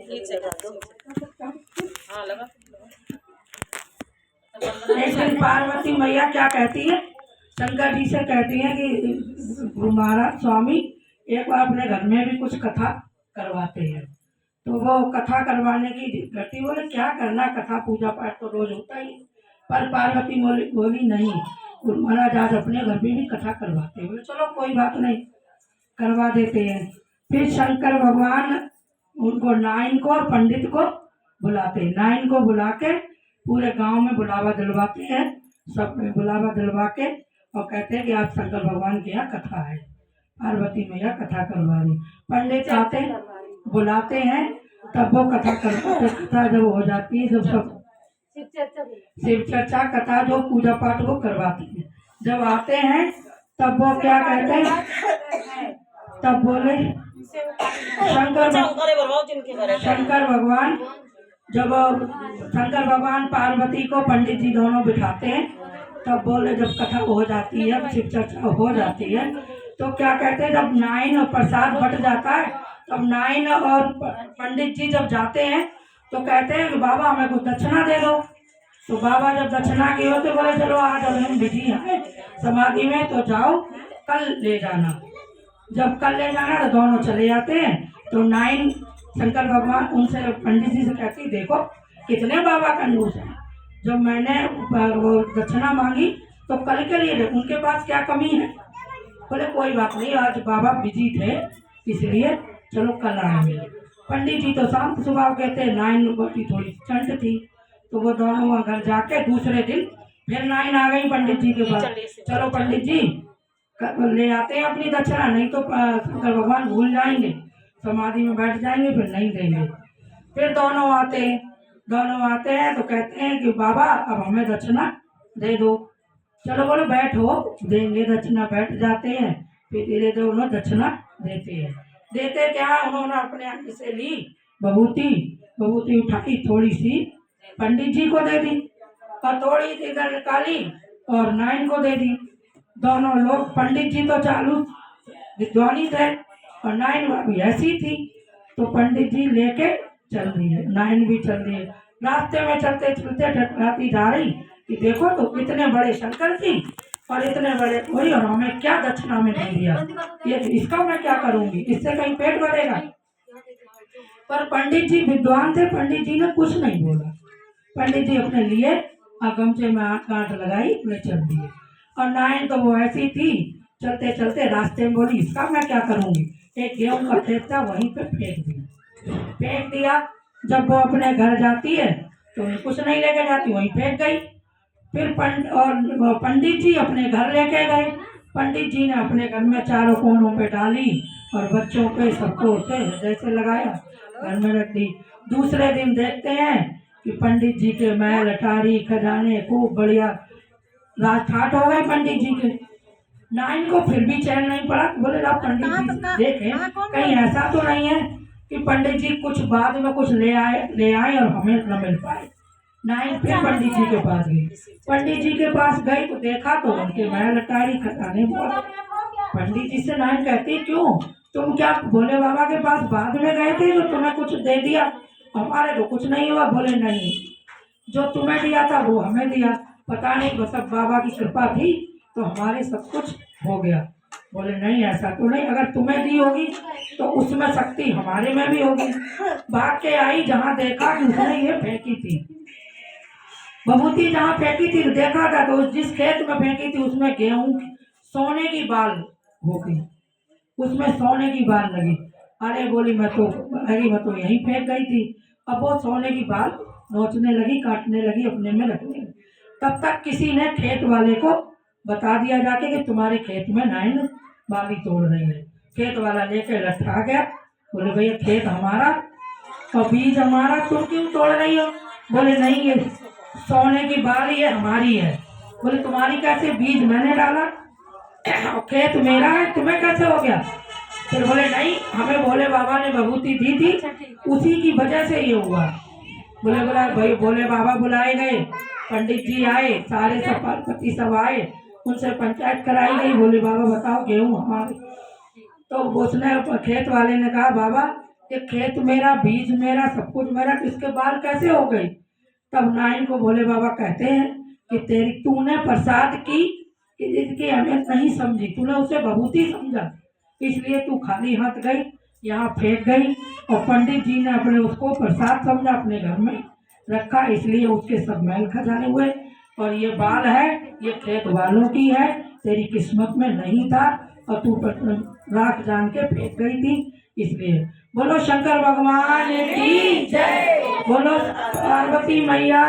एक दिन पार्वती मैया क्या कहती है, शंकर जी से कहती है कि महाराज स्वामी एक बार अपने घर में भी कुछ कथा करवाते हैं। तो वो कथा करवाने की करती, बोले क्या करना, कथा पूजा पाठ तो रोज होता ही। पर पार्वती बोली नहीं, महाराज आज अपने घर में भी कथा करवाते हैं। बोले चलो कोई बात नहीं, करवा देते हैं। फिर शंकर भगवान उनको नाइन को और पंडित को बुलाते हैं। नाइन को बुला के पूरे गांव में बुलावा दिलवाते हैं, सब में बुलावा दिलवा के और कहते हैं कि आज शंकर भगवान के यहाँ कथा है, पार्वती मैया कथा करवा रही। पंडित आते बुलाते हैं, तब वो कथा करते। कथा जब हो जाती है, जब सब शिव चर्चा कथा जो पूजा पाठ वो करवाती है, जब आते हैं तब वो क्या कहते हैं, तब बोले शंकर भगवान जब शंकर भगवान पार्वती को पंडित जी दोनों बिठाते हैं, तब बोले जब कथा हो जाती है, शिव चर्चा हो जाती है, तो क्या कहते हैं, जब नाइन और प्रसाद बट जाता है, तब नाइन और पंडित जी जब जाते हैं तो कहते हैं कि बाबा हमें कुछ दक्षिणा दे दो। तो बाबा जब दक्षिणा की हो तो बोले चलो आज हम बिजी हैं समाधि में, तो जाओ कल ले जाना। जब कल ले जाना तो दोनों चले जाते हैं। तो नाइन शंकर भगवान उनसे पंडित जी से कहती देखो कितने बाबा कंजूस हैं, जब मैंने वो दक्षिणा मांगी तो कल के लिए उनके पास क्या कमी है। बोले कोई बात नहीं, आज बाबा बिजी थे इसलिए चलो कल आएंगे। पंडित जी तो शांत स्वभाव के थे, नाइन की थोड़ी चंट थी, तो वो दोनों वहाँ घर जाके दूसरे दिन फिर नाइन आ गई पंडित जी के पास। चलो पंडित जी ले आते हैं अपनी दक्षिणा, नहीं तो शंकर भगवान भूल जाएंगे, समाधि में बैठ जाएंगे, फिर नहीं देंगे। फिर दोनों आते हैं तो कहते हैं कि बाबा अब हमें दक्षिणा दे दो। चलो बोलो बैठो देंगे दक्षिणा। बैठ जाते हैं, फिर धीरे धीरे उन्हें दक्षिणा देते हैं। देते क्या, उन्होंने अपने हाथ से ली बबूती उठाई, थोड़ी सी पंडित जी को दे दी और थोड़ी सी इधर निकाली और नाइन को दे दी। दोनों लोग, पंडित जी तो चालू विद्वानी थे और नाइन भी ऐसी थी, तो पंडित जी लेके चल रही है, नाइन भी चल रही है। रास्ते में चलते चलते टकराती जा रही कि देखो तो इतने बड़े शंकर जी और इतने बड़े कोई, और हमें क्या दक्षिणा में दे दिया, ये इसका मैं क्या करूंगी, इससे कहीं पेट भरेगा। पर पंडित जी विद्वान थे, पंडित जी ने कुछ नहीं बोला। पंडित जी अपने लिए गमछे में गांठ लगाई, वे चल दिए। और नाइन तो वो ऐसी थी, चलते चलते रास्ते में बोली इसका मैं क्या करूंगी। एक गेहूं का खेत था, वहीं पे फेंक दिया। जब वो अपने घर जाती है तो कुछ नहीं लेके जाती, वहीं फेंक गई। फिर पंडित जी अपने घर लेके गए। पंडित जी ने अपने घर में चारों कोनों पे डाली और बच्चों पे सबको जैसे लगाया, घर में रख दी। दूसरे दिन देखते हैं कि पंडित जी के महल अटारी खजाने खूब बढ़िया राजठाट हो गए पंडित जी के। नाइन को फिर भी चैन नहीं पड़ा। बोले आप पंडित जी देखें कहीं ऐसा तो नहीं है कि पंडित जी कुछ बाद में कुछ ले आए और हमें न मिल पाए। नाइन फिर पंडित जी के पास गई। पंडित जी के पास गई तो देखा तो उनके महल अटारी खजाने बहुत। पंडित जी से नाइन कहती क्यों, तुम क्या भोले बाबा के पास बाद में गए थे जो तुम्हें कुछ दे दिया, हमारे को कुछ नहीं हुआ। बोले नहीं, जो तुम्हें दिया था वो हमें दिया, पता नहीं वो सब बाबा की कृपा थी तो हमारे सब कुछ हो गया। बोले नहीं ऐसा तो नहीं, अगर तुम्हें दी होगी तो उसमें शक्ति हमारे में भी होगी। भाग के आई, जहाँ देखा कि उसने ये फेंकी थी बबूती, जहाँ फेंकी थी देखा था तो जिस खेत में फेंकी थी उसमें गेहूं सोने की बाल हो गई, उसमें सोने की बाल लगी। अरे बोली मैं तो यहीं फेंक गई थी। अब वो सोने की बाल नोचने लगी, काटने लगी, अपने में रखने लगी। तब तक किसी ने खेत वाले को बता दिया जाके कि तुम्हारे खेत में नाइन बाली तोड़ रही है। खेत वाला लेके लटका गया। बोले भैया खेत हमारा और बीज हमारा, तुम क्यों तोड़ रही हो। बोले नहीं ये सोने की बाली है, हमारी है। बोले तुम्हारी कैसे, बीज मैंने डाला और खेत मेरा है, तुम्हें कैसे हो गया। फिर बोले नहीं, हमें भोले बाबा ने विभूति दी थी, उसी की वजह से ये हुआ। बोला भाई भोले बाबा बुलाए गए, पंडित जी आए, सारे सब पार्वती सब आए, उनसे पंचायत कराई गई। बोले बाबा बताओ गेहूं हमारे। तो उसने खेत वाले ने कहा बाबा ये खेत मेरा, बीज मेरा, सब कुछ मेरा, किसके बाल कैसे हो गई? तब नाइन को भोले बाबा कहते हैं कि तेरी तूने प्रसाद की इसकी अहमियत नहीं समझी, तूने उसे भभूति समझा, इसलिए तू खाली हाथ गई, यहाँ फेंक गई। और पंडित जी ने अपने उसको प्रसाद समझा, अपने घर में रखा, इसलिए उसके सब मैल खजाने हुए। और ये बाल है, ये खेत वालों की है, तेरी किस्मत में नहीं था और तू राख जान के फेंक गई थी, इसलिए। बोलो शंकर भगवान की जय, बोलो पार्वती मैया।